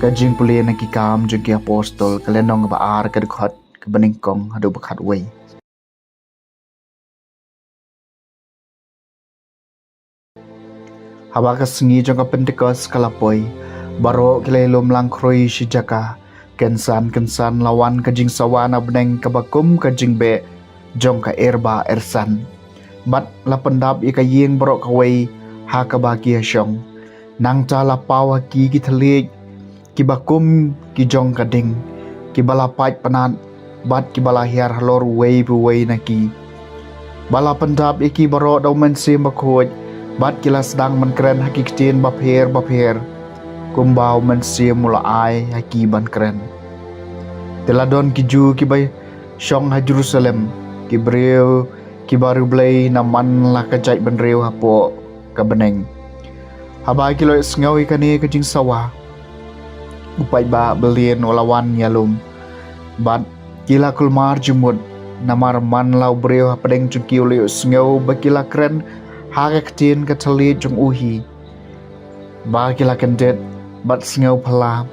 Kajing puli na kikam jung ki apostol kalenong ba ar kadukhat kabaningkong hadu bakat way. Habaka sengi jong ka Pentecost kalapoy baro kilelom lang kroi shijaka kensan lawan kajing sawana beneng kabakum kajing be jong ka erba ersan bat lapandap ika yeng baro kaway ha kabaki asyong nang ta lapaw ki gitalik ki bakum ki jong kading ki balapait panat bat ki balahiar halor way buway naki bala pendap iki baro daw men sim bakoj bat kila sedang menkeren haki ketin bapher kumbau men sim mula ai haki ban keren teladon ki ju ki bay syong ha Jerusalem ki breu ki baru blay naman la kajai ban reu hapo ka beneng haba kilo sngawi kani kajing sawa upai ba belien walawan yalum bat kila kulmar jumud namar man lau breu hapadeng chungki uli sngaw bakila keren haga ketin katali jung uhi ba kila kendet bat sngaw pala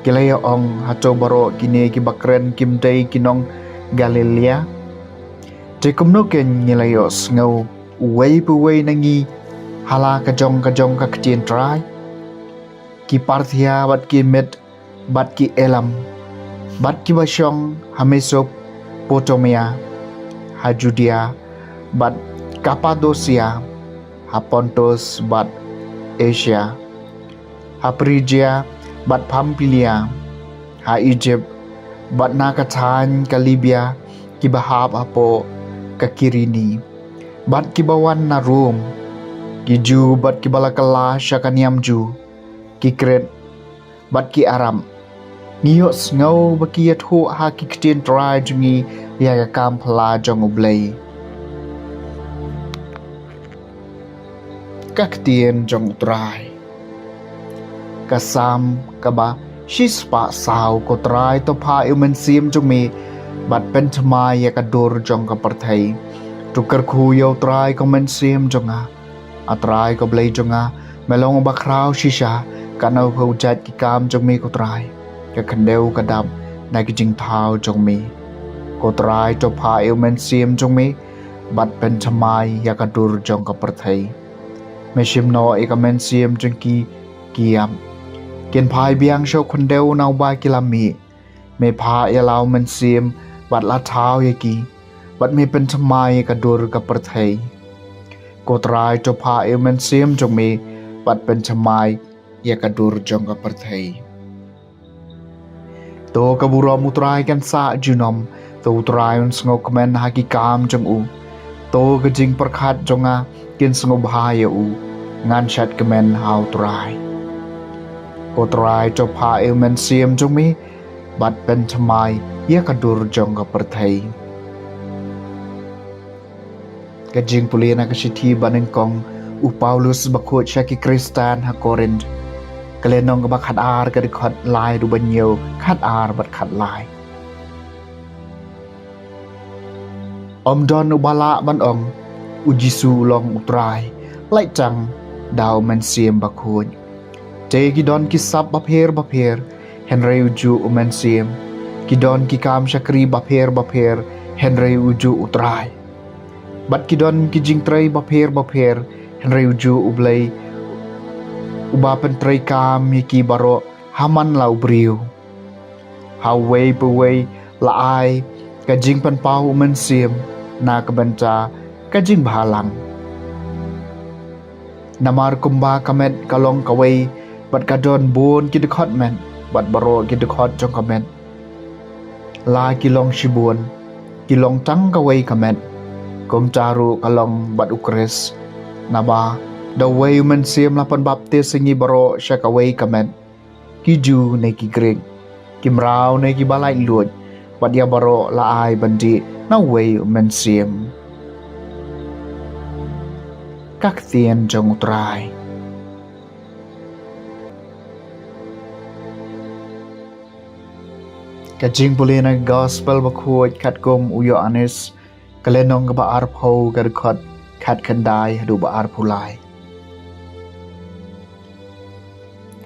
kila ya ong hato baro kini ki bakren kim day kinong Galilea tekum no ken nilayo sngaw way puway nangi hala kajong ka ketin try ki Parthia bat ki Med bat ki Elam bat ki basyong hamesop Potomia ha Judea bat Kappadosia ha Pontus bat Asia ha Phrygia bat Pamphylia ha Egypt bat nakatan ka Libya ki bahab apo ka Kirini bat ki bawan na Rome ki Ju bat ki balakala sya kaniam Ju ki Kret bat ki Aram ngiyot ngaw baki yatho ha ki ketin try jungi ya kam phala jong ublay kakhtien jong try kasam kaba shispa saw ko try to pha umen sim jumi bat pen thma ya kadur jong ka parthai tukar khu yo try ko men sim jonga atrai ko blay jonga melong ba kraw shisha kanau ho jat ki kam jong mi ko try ka khandeu kadam na ki jing thau jong mi ko try to pha umen sim jong mi bat pen thma ya kadur jong ka parthai Meshim no ikamen siem jengki kiam ken phai biang sho khundeu nau ba kilami me pha yalau men siem bat la thau yaki bat me pen thamai ka dur ka parthai ko trai to pha men siem jong me bat pen thamai ya ka dur jong ka parthai to ka buro mutrai kan sa junom to trai un sngo kmen haki kam jong u to ka jing prakhat jonga kin sngo bhaya u ngan chat kemen how try ko try to pha men siem jong mi bat pen thamai ya kadur jong ka parthai ka jing pulina ka sithi banengkong u Paulus bakho chaki Kristan ha Korint kalenong ba khat ar ka khat lai du banyo khat ar bat khat lai don ubala ban ong u Jisu long utrai lai chang daw men siem bakhoj te gidon ki sab bapher henry uju umen siem gidon ki kam shakri bapher henry uju utrai bat gidon ki jingtrai bapher henry uju ublay uba pentrai kam ki baro haman lau briu haway puway laai ka jing pan pau umen siem na kabanca ka jing bhalang namar kumba kamet kalong kaway bat kadon bon ki dekhot men bat baro ki dekhot jong kamet la kilong shibun kilong tang kaway kamet kom caru kalong bat ukres naba the way men sim lapan baptis singi baro syakaway kamet ki ju ne ki grek kimrau ne ki balai lut bat ya baro la ai bandi na way men sim kakhtien jong utrai kajing pulina gospel bakhuj khat kom uyo anis kalenong ba ar phau gar khat khat khandai hadu ba ar phulai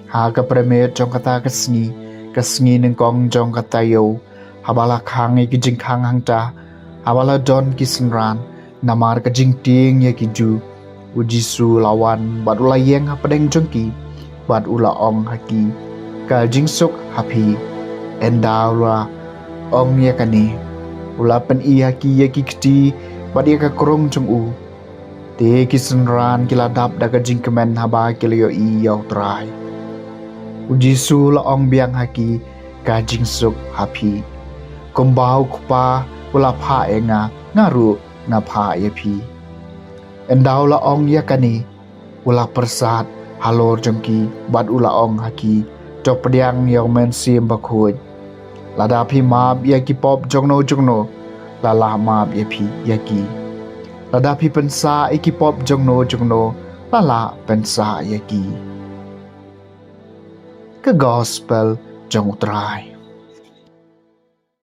Haga premet jong kata kasngi neng kong jong kata yo, habala kang ki jing kang hang ta, habala don kisenran, namar ka jing ting ya ki ju, ujisu lawan bad ula yeng hapadeng jongki, bad ula ong haki, ka jing suk hapi, enda ula ong ya kani, ula pen i haki ya ki kti, bad ya ka krong jong u, te kisenran kiladap daga jing kemen haba kilio i yau trai. Ujisu la ong biang haki ka jing suk hapi. Kumbau kupa ula pha enga ngaru nga pha yapi. Endau la ong yakani ula persat halor jengki bad ula ong haki jok pediang yang men sim bakhoj. Lada pi mab yaki pop jongno lala mab yapi yaki. Lada pi pensa iki pop jongno lala pensa yaki. Ke gospel jong utrai.